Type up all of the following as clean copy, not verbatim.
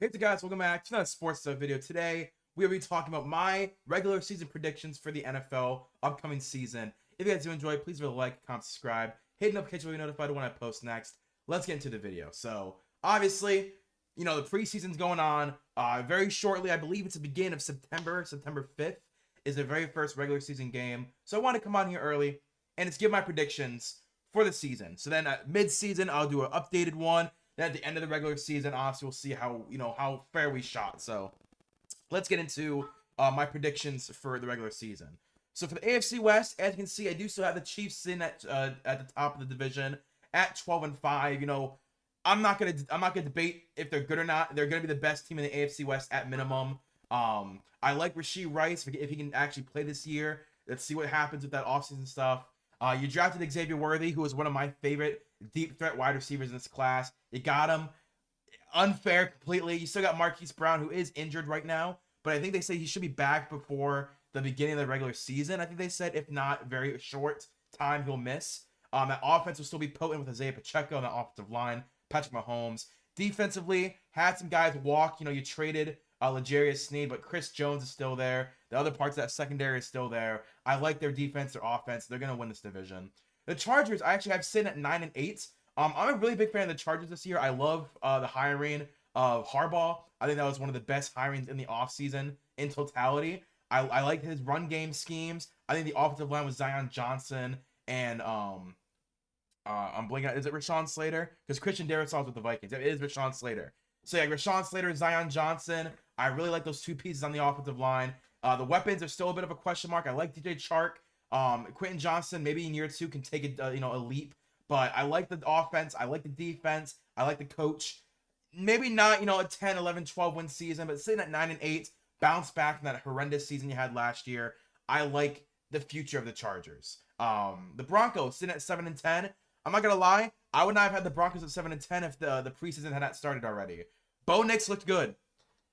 Hey guys, welcome back to another sports stuff video. Today we will be talking about my regular season predictions for the NFL upcoming season. If you guys do enjoy, please leave a like, comment, subscribe, hit the notification to be notified when I post next. Let's get into the video. So obviously, the preseason's going on. Very shortly, I believe it's the beginning of September. September 5th is the very first regular season game. So I want to come on here early and just give my predictions for the season. So then at mid-season, I'll do an updated one. Then at the end of the regular season, obviously, we'll see how fair we shot. So let's get into my predictions for the regular season. So for the AFC West, as you can see, I do still have the Chiefs in at the top of the division at 12-5. I'm not gonna debate if they're good or not. They're gonna be the best team in the AFC West at minimum. I like Rashee Rice if he can actually play this year. Let's see what happens with that offseason stuff. You drafted Xavier Worthy, who is one of my favorite deep threat wide receivers in this class. You got him. Unfair completely. You still got Marquise Brown, who is injured right now, but I think they say he should be back before the beginning of the regular season. I think they said, if not very short time, he'll miss. That offense will still be potent with Isaiah Pacheco on the offensive line, Patrick Mahomes. Defensively, had some guys walk. You traded L'Jarius Sneed, but Chris Jones is still there. The other parts of that secondary is still there. I like their defense, their offense. They're going to win this division. The Chargers, I actually have sitting at 9-8. I'm a really big fan of the Chargers this year. I love the hiring of Harbaugh. I think that was one of the best hirings in the offseason in totality. I like his run game schemes. I think the offensive line was Zion Johnson and I'm blanking out. Is it Rashawn Slater? Because Christian Darrisaw's with the Vikings. It is Rashawn Slater. So yeah, Rashawn Slater, Zion Johnson. I really like those two pieces on the offensive line. The weapons are still a bit of a question mark. I like DJ Chark. Quentin Johnson, maybe in year 2 can take a leap. But I like the offense. I like the defense. I like the coach. Maybe not, a 10, 11, 12 win season, but sitting at 9-8, bounce back from that horrendous season you had last year. I like the future of the Chargers. The Broncos sitting at 7-10. I'm not gonna lie, I would not have had the Broncos at 7-10 if the preseason had not started already. Bo Nix looked good.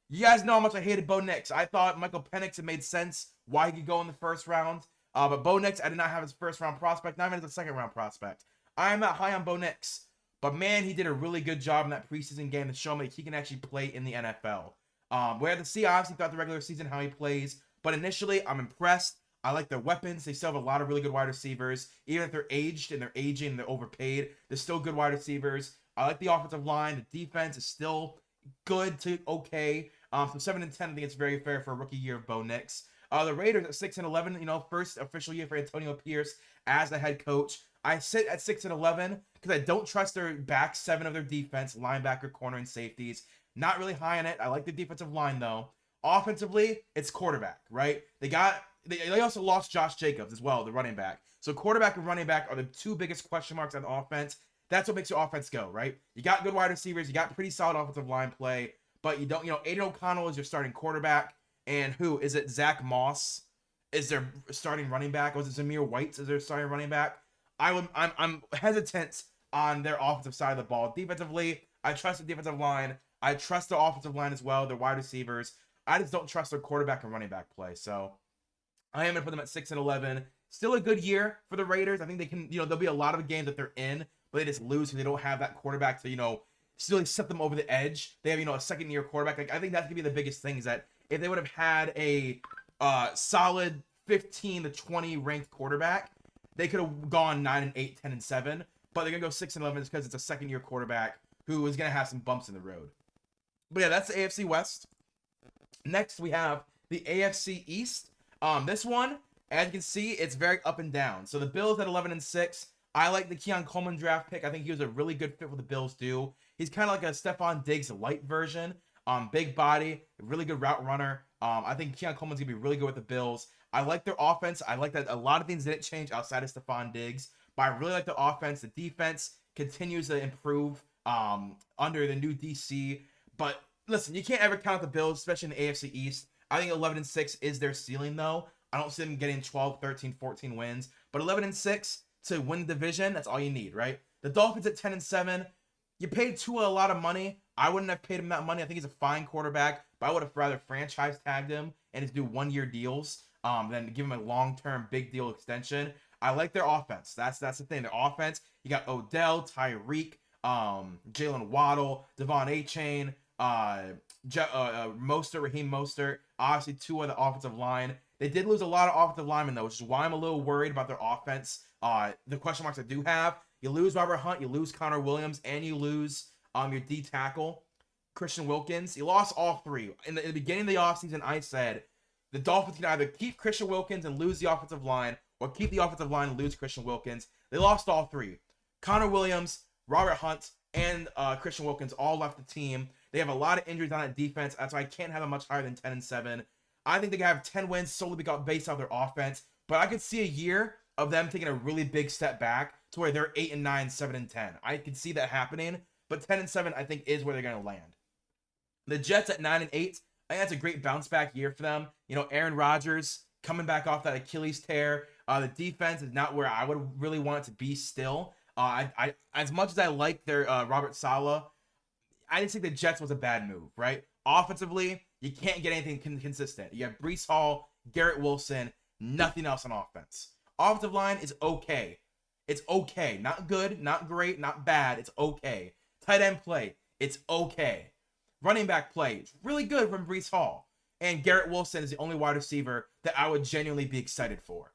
You guys know how much I hated Bo Nix. I thought Michael Penix, it made sense why he could go in the first round. But Bo Nix, I did not have his first round prospect, not even as a second round prospect. I am not high on Bo Nix. But man, he did a really good job in that preseason game to show me he can actually play in the NFL. We have to see, obviously, throughout the regular season how he plays. But initially, I'm impressed. I like their weapons. They still have a lot of really good wide receivers. Even if they're aged and they're aging and they're overpaid, they're still good wide receivers. I like the offensive line. The defense is still good to okay. From 7-10, I think it's very fair for a rookie year of Bo Nix. The Raiders at 6-11, first official year for Antonio Pierce as the head coach. I sit at 6-11 because I don't trust their back 7 of their defense, linebacker, corner, and safeties. Not really high on it. I like the defensive line, though. Offensively, it's quarterback, right? They also lost Josh Jacobs as well, the running back. So quarterback and running back are the two biggest question marks on the offense. That's what makes your offense go, right? You got good wide receivers. You got pretty solid offensive line play. But you don't, Aiden O'Connell is your starting quarterback. And who? Is it Zach Moss is their starting running back? Or is it Zamir White is their starting running back? I'm hesitant on their offensive side of the ball. Defensively, I trust the defensive line. I trust the offensive line as well, their wide receivers. I just don't trust their quarterback and running back play. So I am going to put them at 6-11. Still a good year for the Raiders. I think they can, there'll be a lot of games that they're in, but they just lose because they don't have that quarterback to, still set them over the edge. They have, a second-year quarterback. Like, I think that's going to be the biggest thing is that if they would have had a solid 15 to 20 ranked quarterback, they could have gone 9-8, 10-7, but they're going to go 6-11 just because it's a second-year quarterback who is going to have some bumps in the road. But yeah, that's the AFC West. Next, we have the AFC East. This one, as you can see, it's very up and down. So the Bills at 11-6. I like the Keon Coleman draft pick. I think he was a really good fit for the Bills do. He's kind of like a Stephon Diggs light version. Big body, really good route runner. I think Keon Coleman's going to be really good with the Bills. I like their offense. I like that a lot of things didn't change outside of Stephon Diggs. But I really like the offense. The defense continues to improve under the new DC. But listen, you can't ever count the Bills, especially in the AFC East. I think 11-6 is their ceiling, though. I don't see them getting 12, 13, 14 wins. But 11-6 to win the division, that's all you need, right? The Dolphins at 10-7. You paid Tua a lot of money. I wouldn't have paid him that money. I think he's a fine quarterback, but I would have rather franchise tagged him and just do 1-year deals than give him a long-term big deal extension. I like their offense. That's the thing. Their offense, you got Odell, Tyreek, Jalen Waddle, Devon Achane, Raheem Mostert, obviously two on the offensive line. They did lose a lot of offensive linemen though, which is why I'm a little worried about their offense. The question marks I do have: you lose Robert Hunt, you lose Connor Williams, and you lose your D tackle Christian Wilkins. You lost all three in the beginning of the offseason. I said the Dolphins can either keep Christian Wilkins and lose the offensive line, or keep the offensive line and lose Christian Wilkins. They lost all three. Connor Williams, Robert Hunt, and Christian Wilkins all left the team. They have a lot of injuries on that defense. That's why I can't have them much higher than 10-7. I think they can have 10 wins solely based off their offense. But I could see a year of them taking a really big step back to where they're 8-9, 7-10. I could see that happening. But 10-7, I think, is where they're going to land. The Jets at 9-8, I think that's a great bounce back year for them. You know, Aaron Rodgers coming back off that Achilles tear. The defense is not where I would really want it to be still. I as much as I like their Robert Saleh, I just think the Jets was a bad move, right? Offensively, you can't get anything consistent. You have Breece Hall, Garrett Wilson, nothing else on offense. Offensive line is okay. It's okay. Not good, not great, not bad. It's okay. Tight end play, it's okay. Running back play, it's really good from Breece Hall. And Garrett Wilson is the only wide receiver that I would genuinely be excited for.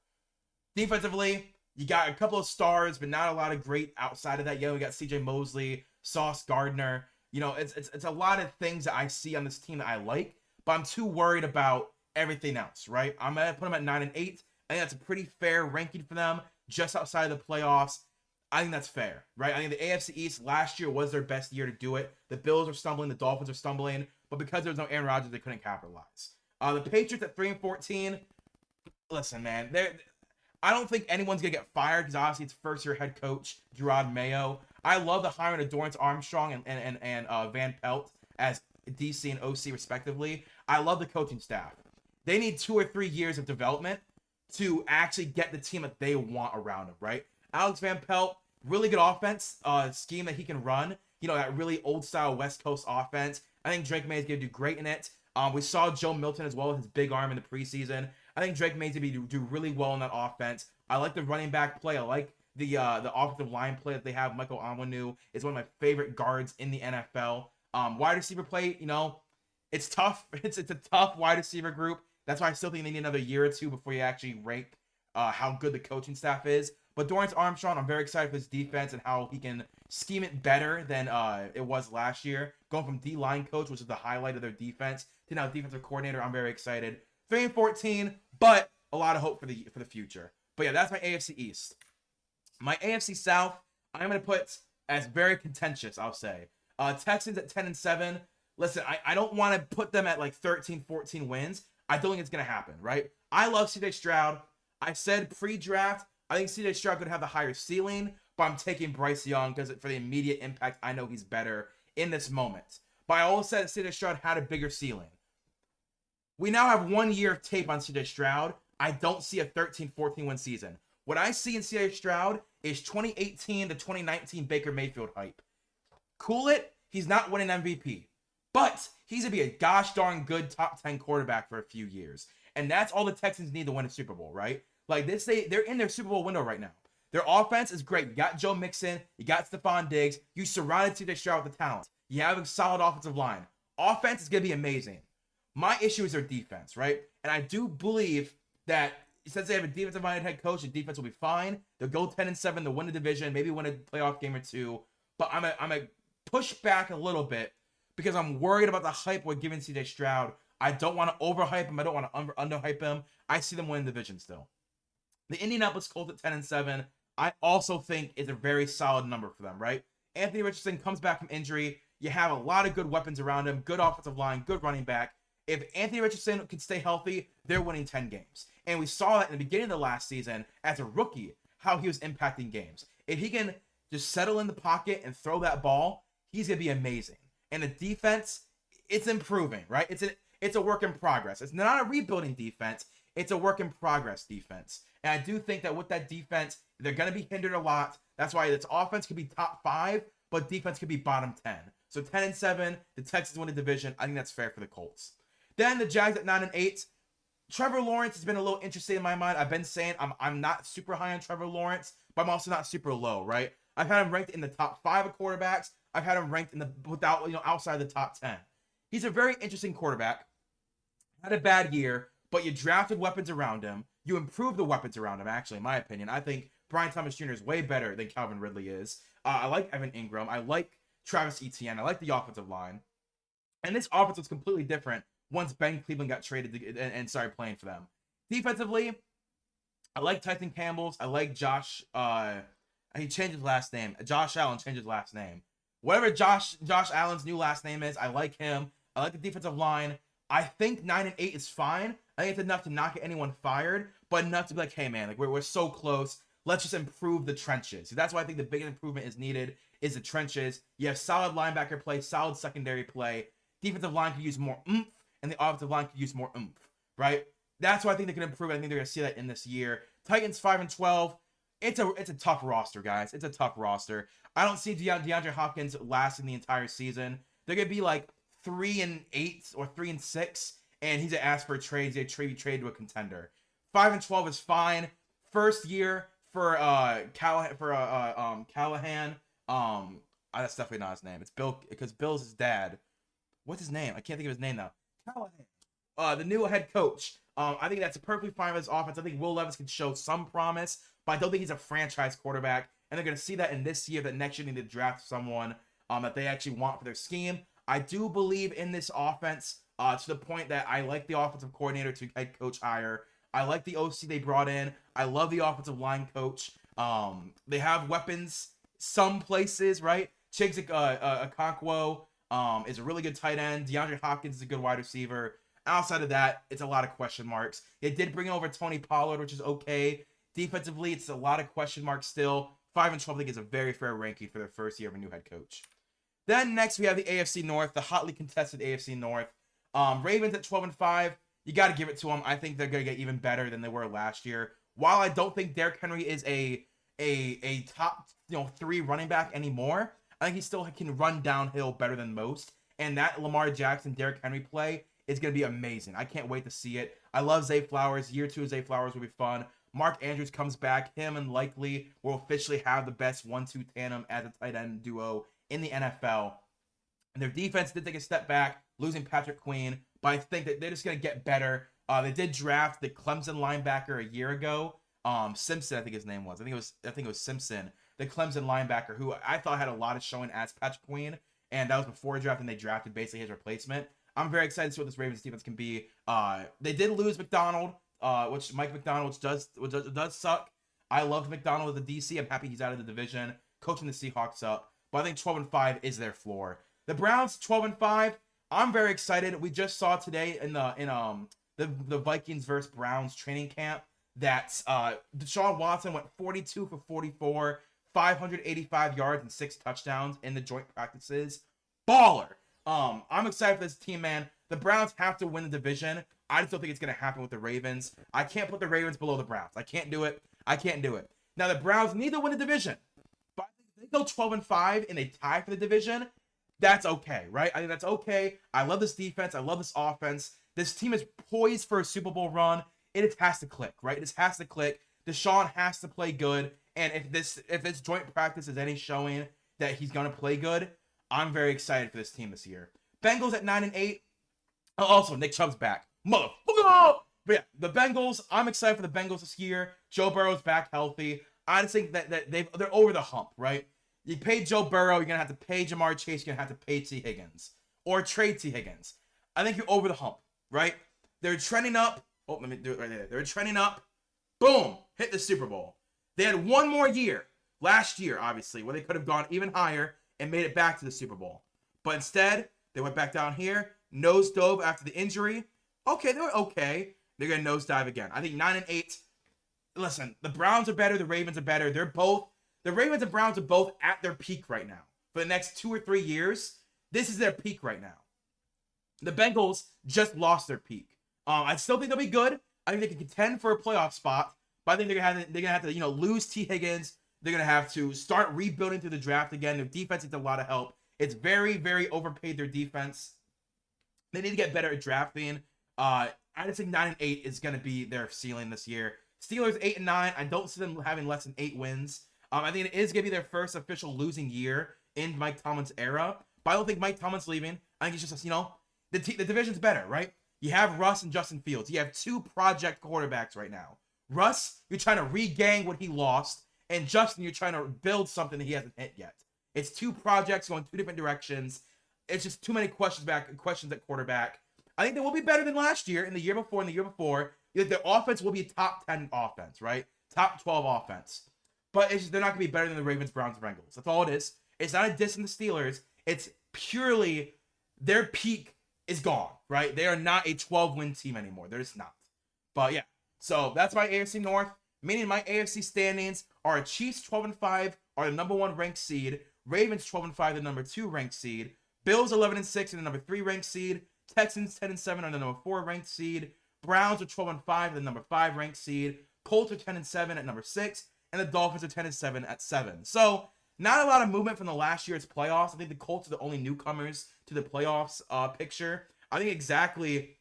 Defensively, you got a couple of stars, but not a lot of great outside of that. You got C.J. Mosley, Sauce Gardner. You know, it's a lot of things that I see on this team that I like, but I'm too worried about everything else, right? I'm going to put them at 9-8. I think that's a pretty fair ranking for them, just outside of the playoffs. I think that's fair, right? I think the AFC East last year was their best year to do it. The Bills are stumbling, the Dolphins are stumbling, but because there was no Aaron Rodgers, they couldn't capitalize. The Patriots at 3-14. Listen, man, I don't think anyone's gonna get fired because obviously it's first-year head coach Gerard Mayo. I love the hiring of Dorrance Armstrong and Van Pelt as DC and OC respectively. I love the coaching staff. They need 2 or 3 years of development to actually get the team that they want around them, right? Alex Van Pelt, really good offense scheme that he can run. You know, that really old-style West Coast offense. I think Drake May is going to do great in it. We saw Joe Milton as well with his big arm in the preseason. I think Drake May is going to do really well in that offense. I like the running back play. I like the offensive line play that they have. Michael Onwenu is one of my favorite guards in the NFL. Wide receiver play, you know, it's tough. It's a tough wide receiver group. That's why I still think they need another year or two before you actually rank how good the coaching staff is. But Dorrance Armstrong, I'm very excited for his defense and how he can scheme it better than it was last year. Going from D-line coach, which is the highlight of their defense, to now defensive coordinator, I'm very excited. 3-14, but a lot of hope for the future. But yeah, that's my AFC East. My AFC South, I'm going to put as very contentious, I'll say. Texans at 10-7. Listen, I don't want to put them at like 13, 14 wins. I don't think it's going to happen, right? I love C.J. Stroud. I said pre-draft, I think C.J. Stroud could have the higher ceiling, but I'm taking Bryce Young because for the immediate impact, I know he's better in this moment. But I always said C.J. Stroud had a bigger ceiling. We now have 1 year of tape on C.J. Stroud. I don't see a 13, 14 win season. What I see in C.J. Stroud is 2018 to 2019 Baker Mayfield hype. Cool it, he's not winning MVP. But he's going to be a gosh darn good top 10 quarterback for a few years. And that's all the Texans need to win a Super Bowl, right? Like they're in their Super Bowl window right now. Their offense is great. You got Joe Mixon. You got Stephon Diggs. You surrounded C.J. Stroud with the talent. You have a solid offensive line. Offense is going to be amazing. My issue is their defense, right? And I do believe that since they have a defensive-minded head coach, the defense will be fine. They'll go 10-7. They'll win the division, maybe win a playoff game or two. But I'm a push back a little bit because I'm worried about the hype we're giving C.J. Stroud. I don't want to overhype him. I don't want to underhype him. I see them winning the division still. The Indianapolis Colts at 10-7, I also think is a very solid number for them, right? Anthony Richardson comes back from injury. You have a lot of good weapons around him, good offensive line, good running back. If Anthony Richardson can stay healthy, they're winning 10 games. And we saw that in the beginning of the last season as a rookie, how he was impacting games. If he can just settle in the pocket and throw that ball, he's going to be amazing. And the defense, it's improving, right? It's a work in progress. It's not a rebuilding defense. It's a work in progress defense. And I do think that with that defense, they're going to be hindered a lot. That's why its offense could be top 5, but defense could be bottom 10. So 10-7, the Texans win the division. I think that's fair for the Colts. Then the Jags at 9-8. Trevor Lawrence has been a little interesting in my mind. I've been saying I'm not super high on Trevor Lawrence, but I'm also not super low, right? I've had him ranked in the top 5 of quarterbacks. I've had him ranked in the outside the top 10. He's a very interesting quarterback. Had a bad year, but you drafted weapons around him. You improved the weapons around him, actually, in my opinion. I think Brian Thomas Jr. is way better than Calvin Ridley is. I like Evan Ingram. I like Travis Etienne. I like the offensive line. And this offense was completely different once Ben Cleveland got traded and started playing for them. Defensively, I like Tyson Campbell's. I like Josh. He changed his last name. Josh Allen changed his last name. Whatever Josh Allen's new last name is, I like him. I like the defensive line. I think 9-8 is fine. I think it's enough to not get anyone fired, but enough to be like, hey man, like we're so close. Let's just improve the trenches. That's why I think the biggest improvement is needed is the trenches. You have solid linebacker play, solid secondary play. Defensive line could use more oomph, and the offensive line could use more oomph, right? That's why I think they can improve. I think they're going to see that in this year. Titans 5-12. It's a tough roster, guys. It's a tough roster. I don't see DeAndre Hopkins lasting the entire season. They're going to be like 3-8 or 3-6, and he's going to ask for a trade. He's going to trade to a contender. 5-12 is fine. First year for Callahan. That's definitely not his name. It's Bill, because Bill's his dad. What's his name? I can't think of his name now. Callahan. The new head coach. I think that's perfectly fine with his offense. I think Will Levis can show some promise, but I don't think he's a franchise quarterback. And they're going to see that in this year, that next year they need to draft someone that they actually want for their scheme. I do believe in this offense to the point that I like the offensive coordinator to head coach hire. I like the OC they brought in. I love the offensive line coach. They have weapons some places, right? Chiggs Okonkwo is a really good tight end. DeAndre Hopkins is a good wide receiver. Outside of that, it's a lot of question marks. They did bring over Tony Pollard, which is okay. Defensively, it's a lot of question marks still. 5-12, I think, is a very fair ranking for their first year of a new head coach. Then next, we have the AFC North, the hotly contested AFC North. Ravens at 12-5. You got to give it to them. I think they're going to get even better than they were last year. While I don't think Derrick Henry is a top 3 running back anymore, I think he still can run downhill better than most. And that Lamar Jackson, Derrick Henry play is going to be amazing. I can't wait to see it. I love Zay Flowers. Year 2 of Zay Flowers will be fun. Mark Andrews comes back. Him and Likely will officially have the best 1-2 tandem as a tight end duo in the NFL. And their defense did take a step back, losing Patrick Queen, but I think that they're just going to get better. They did draft the Clemson linebacker a year ago. Simpson, I think his name was. I think it was Simpson, the Clemson linebacker, who I thought had a lot of showing as Patrick Queen, and that was before draft, and they drafted basically his replacement. I'm very excited to see what this Ravens defense can be. They did lose McDonald, which Mike McDonald, which does suck. I loved McDonald as the DC. I'm happy he's out of the division, coaching the Seahawks up. But I think 12-5 is their floor. The Browns 12-5. I'm very excited. We just saw today in the Vikings versus Browns training camp that Deshaun Watson went 42 for 44, 585 yards and 6 touchdowns in the joint practices. Baller. I'm excited for this team, man. The Browns have to win the division. I just don't think it's going to happen with the Ravens. I can't put the Ravens below the Browns. I can't do it. Now, the Browns need to win the division. But if they go 12-5 and they tie for the division, that's okay, right? I think that's okay. I love this defense. I love this offense. This team is poised for a Super Bowl run. It has to click, right? It has to click. Deshaun has to play good. And if this joint practice is any showing that he's going to play good, I'm very excited for this team this year. Bengals at 9-8. Also, Nick Chubb's back. Motherfucker! But yeah, the Bengals, I'm excited for the Bengals this year. Joe Burrow's back healthy. I just think that they're over the hump, right? You pay Joe Burrow, you're going to have to pay Jamar Chase, you're going to have to pay T. Higgins. Or trade T. Higgins. I think you're over the hump, right? They're trending up. Oh, let me do it right there. They're trending up. Boom! Hit the Super Bowl. They had one more year, last year, obviously, where they could have gone even higher and made it back to the Super Bowl. But instead, they went back down here, nosedove after the injury. Okay, they were okay. They're going to nosedive again. I think 9-8. Listen, the Browns are better. The Ravens are better. The Ravens and Browns are both at their peak right now. For the next 2 or 3 years, this is their peak right now. The Bengals just lost their peak. I still think they'll be good. I think they can contend for a playoff spot. But I think they're gonna have to lose T. Higgins. They're gonna have to start rebuilding through the draft again. Their defense needs a lot of help. It's very, very overpaid, their defense. They need to get better at drafting. I just think 9-8 is gonna be their ceiling this year. Steelers 8-9. I don't see them having less than 8 wins. I think it is gonna be their first official losing year in Mike Tomlin's era. But I don't think Mike Tomlin's leaving. I think it's just the division's better, right? You have Russ and Justin Fields. You have two project quarterbacks right now. Russ, you're trying to regain what he lost, and Justin, you're trying to build something that he hasn't hit yet. It's two projects going two different directions. It's just too many questions at quarterback. I think they will be better than last year, and the year before, and the year before. Their offense will be a top 10 offense, right? Top 12 offense. But it's just, they're not going to be better than the Ravens, Browns, and Bengals. That's all it is. It's not a diss on the Steelers. It's purely their peak is gone, right? They are not a 12-win team anymore. They're just not. But yeah, so that's my AFC North. Meaning my AFC standings are Chiefs 12-5 are the number 1 ranked seed. Ravens 12-5, the number 2 ranked seed. Bills 11-6 and the number 3 ranked seed. Texans 10-7 are the number 4 ranked seed. Browns are 12-5, the number 5 ranked seed. Colts are 10-7 at number 6, and the Dolphins are 10-7 at 7. So not a lot of movement from the last year's playoffs. I think the Colts are the only newcomers to the playoffs picture. I think exactly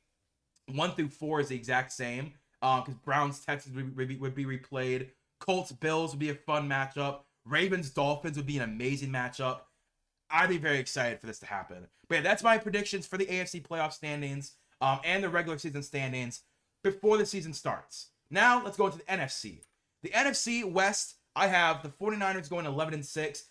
1 through 4 is the exact same. Because Browns Texans would be replayed. Colts Bills would be a fun matchup. Ravens Dolphins would be an amazing matchup. I'd be very excited for this to happen. But yeah, that's my predictions for the AFC playoff standings and the regular season standings before the season starts. Now, let's go into the NFC. The NFC West, I have the 49ers going 11-6.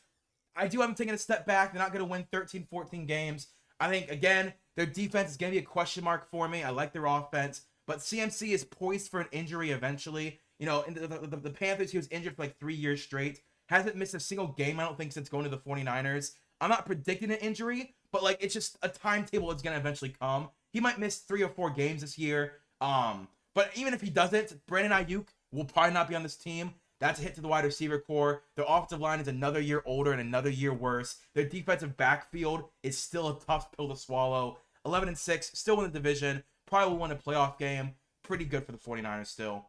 I do have them taking a step back. They're not going to win 13, 14 games. I think, again, their defense is going to be a question mark for me. I like their offense. But CMC is poised for an injury eventually. You know, in the Panthers, he was injured for like 3 years straight. Hasn't missed a single game, I don't think, since going to the 49ers. I'm not predicting an injury, but like it's just a timetable that's going to eventually come. He might miss 3 or 4 games this year. But even if he doesn't, Brandon Ayuk will probably not be on this team. That's a hit to the wide receiver core. Their offensive line is another year older and another year worse. Their defensive backfield is still a tough pill to swallow. 11-6, still in the division. Probably will win a playoff game. Pretty good for the 49ers still.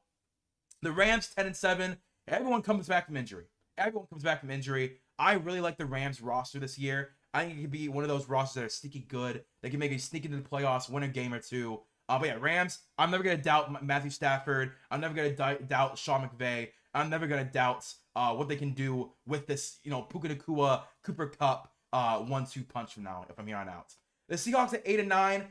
The Rams 10-7. Everyone comes back from injury. I really like the Rams roster this year. I think it could be one of those rosters that are sneaky good. They can maybe sneak into the playoffs, win a game or two. But yeah, Rams, I'm never going to doubt Matthew Stafford. I'm never going to doubt Sean McVay. I'm never going to doubt what they can do with this, Puka Nacua, Cooper Kupp 1-2 punch from now, if I'm here on out. The Seahawks at 8-9.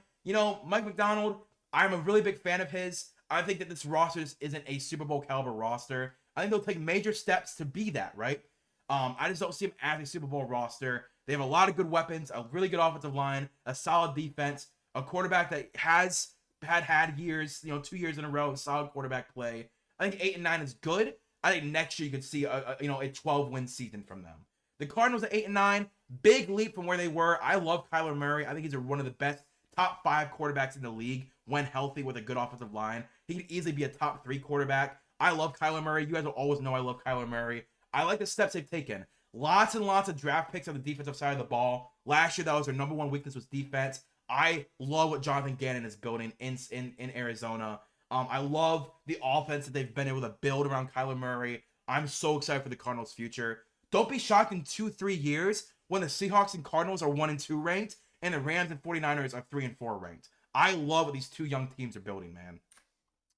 Mike McDonald, I'm a really big fan of his. I think that this roster isn't a Super Bowl caliber roster. I think they'll take major steps to be that, right? I just don't see them as a Super Bowl roster. They have a lot of good weapons, a really good offensive line, a solid defense, a quarterback that has had years, 2 years in a row of solid quarterback play. I think 8-9 is good. I think next year you could see a 12-win season from them. The Cardinals at 8-9, big leap from where they were. I love Kyler Murray. I think he's one of the best top 5 quarterbacks in the league when healthy with a good offensive line. He could easily be a top 3 quarterback. I love Kyler Murray. You guys will always know I love Kyler Murray. I like the steps they've taken. Lots and lots of draft picks on the defensive side of the ball. Last year, that was their number 1 weakness was defense. I love what Jonathan Gannon is building in Arizona. I love the offense that they've been able to build around Kyler Murray. I'm so excited for the Cardinals' future. Don't be shocked in 2-3 years when the Seahawks and Cardinals are 1-2 ranked and the Rams and 49ers are 3-4 ranked. I love what these two young teams are building, man.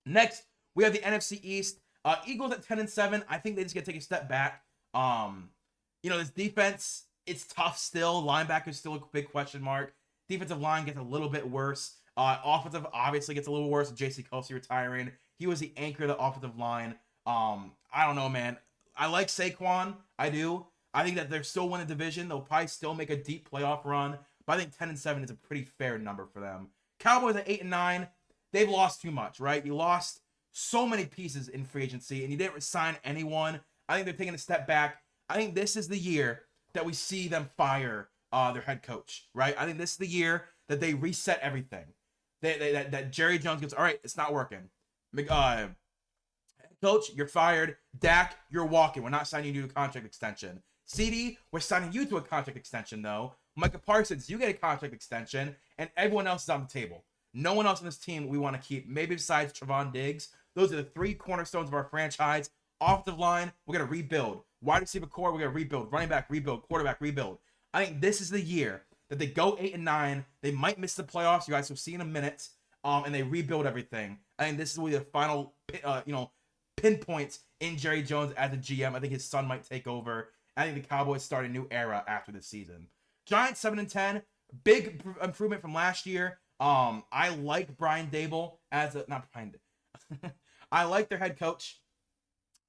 Next, we have the NFC East. Eagles at 10-7. I think they just get to take a step back. This defense, it's tough still. Linebackers still a big question mark. Defensive line gets a little bit worse. Offensive obviously gets a little worse with J.C. Kelsey retiring. He was the anchor of the offensive line. I don't know, man. I like Saquon. I do. I think that they're still winning the division. They'll probably still make a deep playoff run. But I think 10-7 is a pretty fair number for them. Cowboys at 8-9. They've lost too much, right? You lost so many pieces in free agency, and you didn't sign anyone. I think they're taking a step back. I think this is the year that we see them fire their head coach, right? I think this is the year that they reset everything. That Jerry Jones goes, all right, it's not working. Head coach, you're fired. Dak, you're walking. We're not signing you to a contract extension. CD, we're signing you to a contract extension, though. Micah Parsons, you get a contract extension, and everyone else is on the table. No one else on this team we want to keep, maybe besides Trevon Diggs. Those are the 3 cornerstones of our franchise. Offensive line, we're going to rebuild. Wide receiver core, we're going to rebuild. Running back, rebuild. Quarterback, rebuild. I think this is the year that they go 8-9. They might miss the playoffs. You guys will see in a minute. And they rebuild everything. I think this is where the final, pinpoints in Jerry Jones as a GM. I think his son might take over. I think the Cowboys start a new era after this season. Giants 7-10. Big improvement from last year. I like Brian Dable as a not Brian. I like their head coach.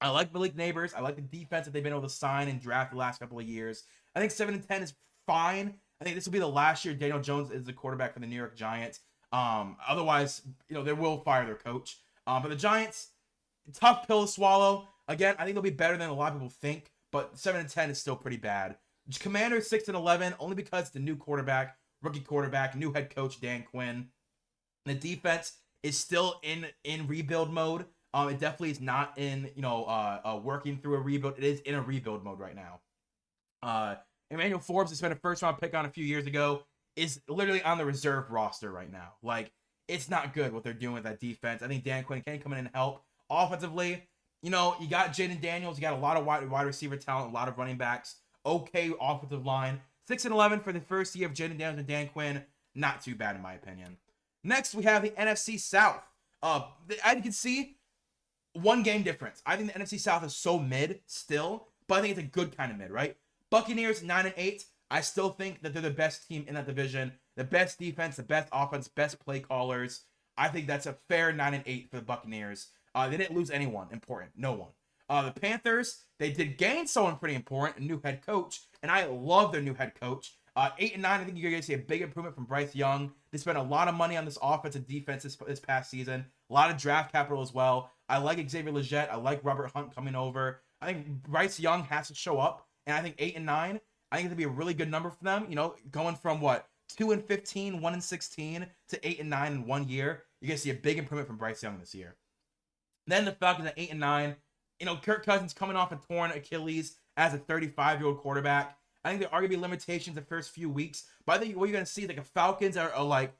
I like Malik Neighbors. I like the defense that they've been able to sign and draft the last couple of years. I think 7-10 is fine. I think this will be the last year Daniel Jones is the quarterback for the New York Giants. Otherwise, they will fire their coach. But the Giants, tough pill to swallow. Again, I think they'll be better than a lot of people think, but 7-10 is still pretty bad. Commanders 6-11, only because it's the new quarterback, rookie quarterback, new head coach Dan Quinn. The defense is still in rebuild mode. It definitely is not in working through a rebuild. It is in a rebuild mode right now. Emmanuel Forbes, has been a first round pick on a few years ago, is literally on the reserve roster right now. Like, it's not good what they're doing with that defense. I think Dan Quinn can come in and help offensively. You got Jaden Daniels, you got a lot of wide receiver talent, a lot of running backs. Okay, offensive line. 6-11 for the first year of Jaden Daniels and Dan Quinn. Not too bad in my opinion. Next, we have the NFC South. As you can see, one game difference. I think the NFC South is so mid still, but I think it's a good kind of mid, right? Buccaneers 9-8. I still think that they're the best team in that division. The best defense, the best offense, best play callers. I think that's a fair 9-8 for the Buccaneers. They didn't lose anyone important. No one. The Panthers, they did gain someone pretty important, a new head coach, and I love their new head coach. 8-9, I think you're going to see a big improvement from Bryce Young. They spent a lot of money on this offense and defense this past season. A lot of draft capital as well. I like Xavier Legette. I like Robert Hunt coming over. I think Bryce Young has to show up. And I think 8-9, I think it's going to be a really good number for them. Going from 2-15, 1-16 to 8-9 in 1 year. You're going to see a big improvement from Bryce Young this year. Then the Falcons at 8-9. Kirk Cousins coming off a torn Achilles as a 35-year-old quarterback. I think there are going to be limitations the first few weeks, but I think what you're going to see is the Falcons are like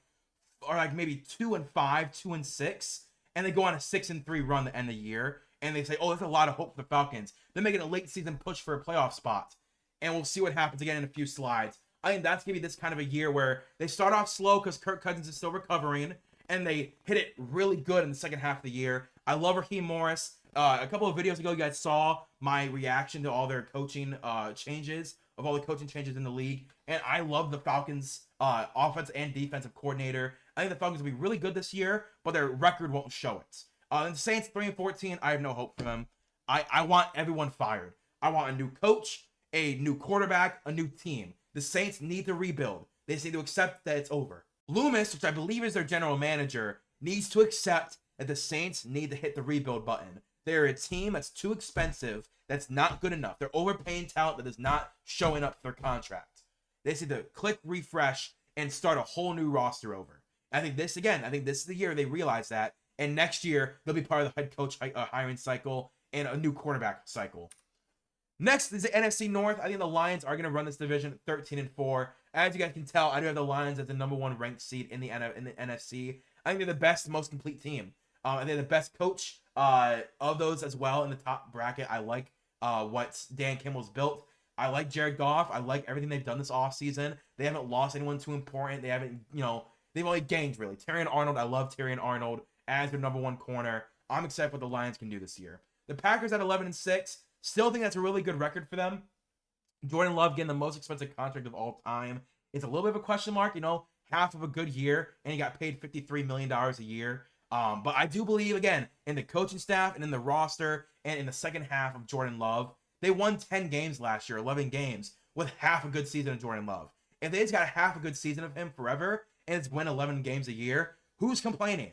maybe 2-5, 2-6, and they go on a 6-3 run the end of the year, and they say, oh, there's a lot of hope for the Falcons. They're making a late season push for a playoff spot, and we'll see what happens again in a few slides. I think that's going to be this kind of a year where they start off slow because Kirk Cousins is still recovering, and they hit it really good in the second half of the year. I love Raheem Morris. A couple of videos ago, you guys saw my reaction to all their coaching changes, of all the coaching changes in the league. And I love the Falcons' offense and defensive coordinator. I think the Falcons will be really good this year, but their record won't show it. And the Saints 3-14, I have no hope for them. I want everyone fired. I want a new coach, a new quarterback, a new team. The Saints need to rebuild. They just need to accept that it's over. Loomis, which I believe is their general manager, needs to accept that the Saints need to hit the rebuild button. They're a team that's too expensive, that's not good enough. They're overpaying talent that is not showing up for their contract. They need to click refresh and start a whole new roster over. I think this is the year they realize that. And next year, they'll be part of the head coach hiring cycle and a new quarterback cycle. Next is the NFC North. I think the Lions are going to run this division 13-4. As you guys can tell, I do have the Lions as the number one ranked seed in the NFC. I think they're the best, most complete team. And they're the best coach of those as well in the top bracket. I like what Dan Kimball's built. I like Jared Goff. I like everything they've done this offseason. They haven't lost anyone too important. They haven't, they've only gained really. Terrion Arnold, I love Terrion Arnold as their number one corner. I'm excited for what the Lions can do this year. The Packers at 11-6. Still think that's a really good record for them. Jordan Love getting the most expensive contract of all time. It's a little bit of a question mark, half of a good year, and he got paid $53 million a year. But I do believe, again, in the coaching staff and in the roster and in the second half of Jordan Love. They won 10 games last year, 11 games, with half a good season of Jordan Love. If they just got half a good season of him forever and it's win 11 games a year, who's complaining?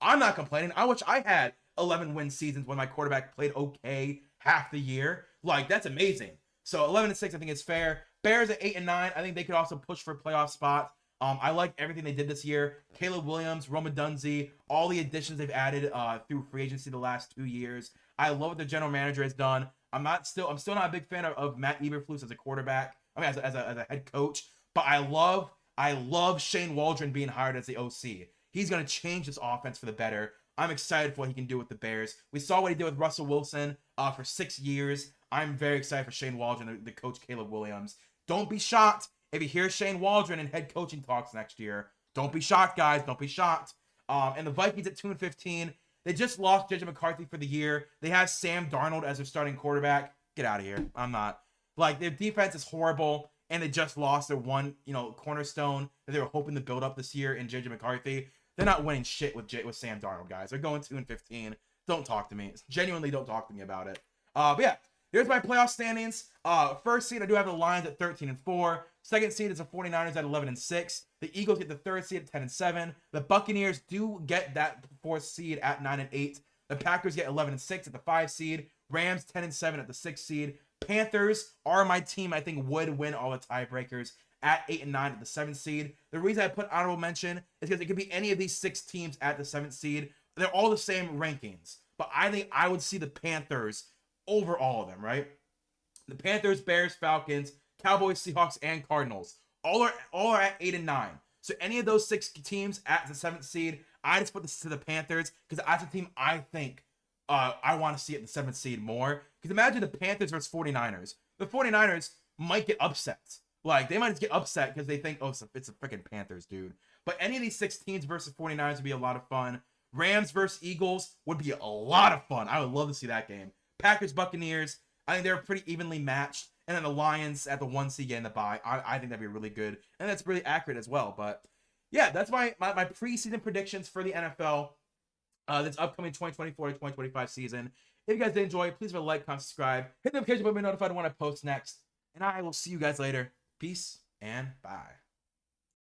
I'm not complaining. I wish I had 11 win seasons when my quarterback played okay half the year. Like, that's amazing. So 11-6, I think is fair. Bears at 8-9. I think they could also push for a playoff spot. I like everything they did this year. Caleb Williams, Roma Dunze, all the additions they've added through free agency the last 2 years. I love what the general manager has done. I'm still not a big fan of Matt Eberflus as a quarterback. I mean, as a head coach. But I love Shane Waldron being hired as the OC. He's going to change this offense for the better. I'm excited for what he can do with the Bears. We saw what he did with Russell Wilson for 6 years. I'm very excited for Shane Waldron, the coach Caleb Williams. Don't be shocked if you hear Shane Waldron in head coaching talks next year. Don't be shocked, guys. Don't be shocked. And the Vikings at 2-15. They just lost JJ McCarthy for the year. They have Sam Darnold as their starting quarterback. Get out of here. I'm not. Like, their defense is horrible. and they just lost their one, cornerstone that they were hoping to build up this year in JJ McCarthy. They're not winning shit with Sam Darnold, guys. They're going 2-15. Don't talk to me. Genuinely, don't talk to me about it. But yeah, here's my playoff standings. First seed, I do have the Lions at 13-4. Second seed is the 49ers at 11-6. The Eagles get the third seed at 10-7. The Buccaneers do get that fourth seed at 9-8. The Packers get 11-6 at the 5 seed. Rams 10-7 at the 6 seed. Panthers are my team. I think would win all the tiebreakers at 8-9 at the 7th seed. The reason I put honorable mention is because it could be any of these 6 teams at the 7th seed. They're all the same rankings, but I think I would see the Panthers over all of them, right? The Panthers, Bears, Falcons, Cowboys, Seahawks, and Cardinals all are at 8 and 9. So any of those 6 teams at the 7th seed, I just put this to the Panthers because that's a team I think I want to see at the 7th seed more. Because imagine the Panthers versus 49ers. The 49ers might get upset. Like, they might just get upset because they think, oh, it's a freaking Panthers, dude. But any of these 6 teams versus 49ers would be a lot of fun. Rams versus Eagles would be a lot of fun. I would love to see that game. Packers, Buccaneers, I think they're pretty evenly matched. And then the Lions at the 1 seed getting the bye. I think that'd be really good. And that's really accurate as well. But yeah, that's my preseason predictions for the NFL. This upcoming 2024 to 2025 season. If you guys did enjoy, please leave a like, comment, subscribe. Hit the notification button to be notified when I post next. And I will see you guys later. Peace and bye.